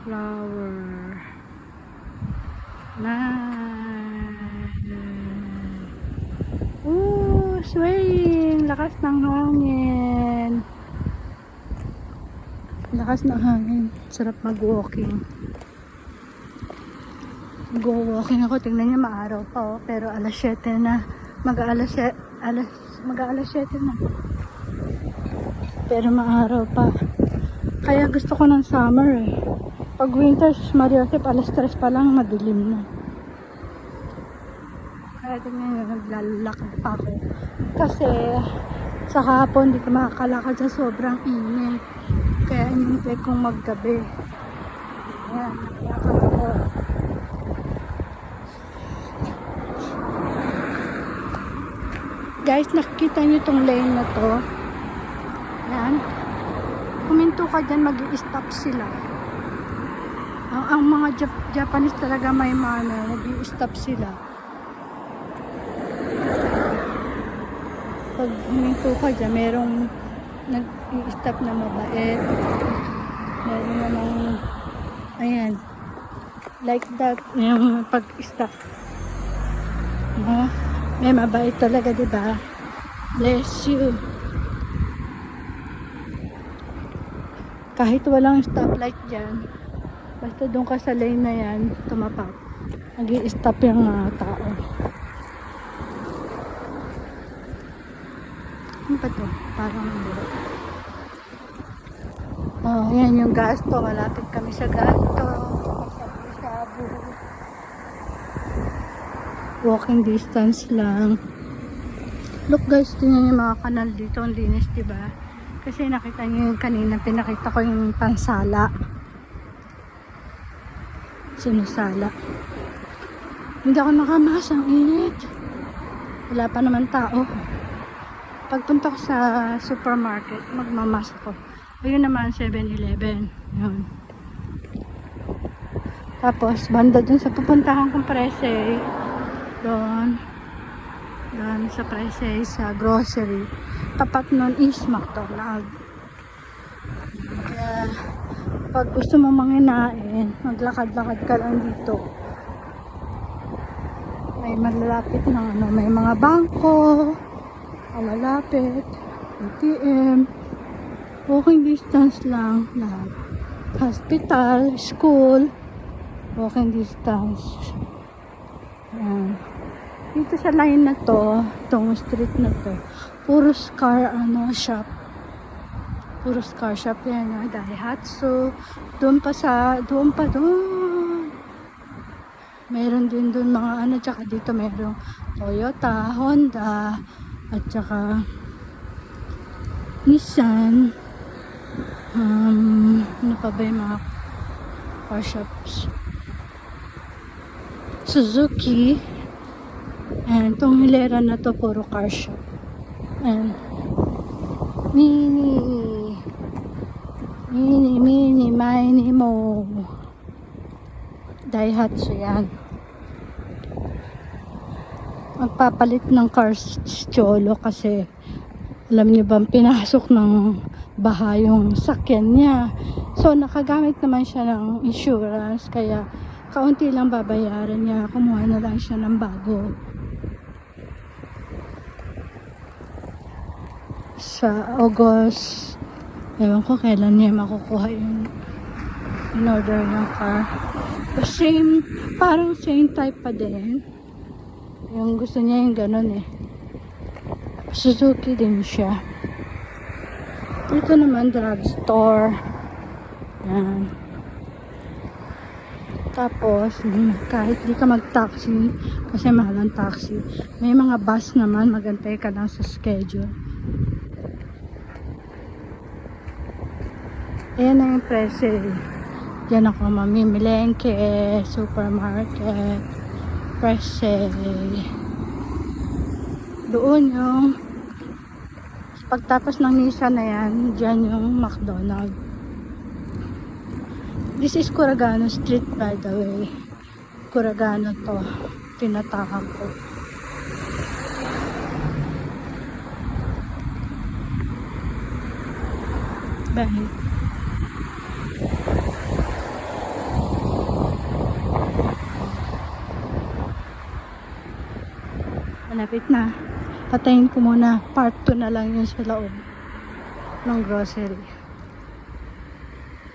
Flower. Nice. Swaying. Lakas ng hangin. Lakas ng hangin. Sarap mag-walking. Mag-walking ako. Tingnan niyo, maaraw pa oh. Pero alas 7 na. Mag-alas 7 na. Pero maaraw pa. Kaya gusto ko ng summer eh. Pag winter, Mariosep, alas 3 pa lang, madilim na. Kaya tingnan nyo, naglalakad pa ako. Kasi sa hapon, di ka makakalakad sa sobrang init. Kaya inintay kong maggabi. Ayan, naglakad ako. Guys, nakikita nyo tong lane na to. Ayan. Kuminto ka dyan, mag-i-stop sila. Ang mga Japanese talaga may manner, mag-i-stop sila. Pag huminto ka dyan, merong nag-i-stop na mabait. Meron namang, ayan, like that, yung pag-stop. May mabait talaga, diba? Bless you. Kahit walang stoplight dyan, basta doon ka sa lane na yan, tumapak. Nag-i-stop yung mga tao. Ano ba ito? Parang buhok. Oh, yan yung gasto. Malapit kami sa gasto. Sabu-sabu. Walking distance lang. Look guys, tingnan yung mga kanal dito. Ang linis, diba? Kasi nakita niyo yung kanina, pinakita ko yung pansala. Sinusala. Hindi ako nakamas, ang init. Wala pa naman tao. Pagpunta ko sa supermarket, magmamas ako. Ayun naman, 7-Eleven. Yun. Tapos, banda dun sa pupuntahan kong Prese. Doon sa Prese, sa grocery. Tapat nun is McDonald's. Kaya, pag gusto mo manginain, maglakad-lakad ka lang dito. May malalapit na may mga bangko, malalapit, ATM, walking distance lang lahat. Hospital, school, walking distance. Ayan. Dito sa line na to, itong street na to, puro car shop. Puro car shop yan, Daihatsu. Doon. Meron din doon mga tsaka dito meron Toyota, Honda, at tsaka Nissan. Ano pa ba yung mga car shops? Suzuki. And itong hilera na to, puro car shop. And mini, mo. Daihatsu yan. Magpapalit ng cars Cholo kasi alam niyo ba, pinasok ng baha yung sakyan niya. So, nakagamit naman siya ng insurance kaya kaunti lang babayaran niya. Kumuha na lang siya ng bago. Sa August, ewan ko kailan niya makukuha yung in-order ng car. Same, parang same type pa din. Yung gusto niya yung ganun eh. Suzuki din siya. Ito naman drugstore. Yan. Tapos, kahit di ka mag-taxi, kasi mahal ang taxi, may mga bus naman, magantay ka lang sa schedule. Ayan na yung Prese. Diyan ako mamimilengke, supermarket, Prese. Doon yung pagtapos ng Nissan na yan, dyan yung McDonald's. This is Kuragano Street, by the way. Kuragano to. Tinatahan ko. Bye. Malapit na. Patayin ko muna. Part 2 na lang yun sa loob ng grocery.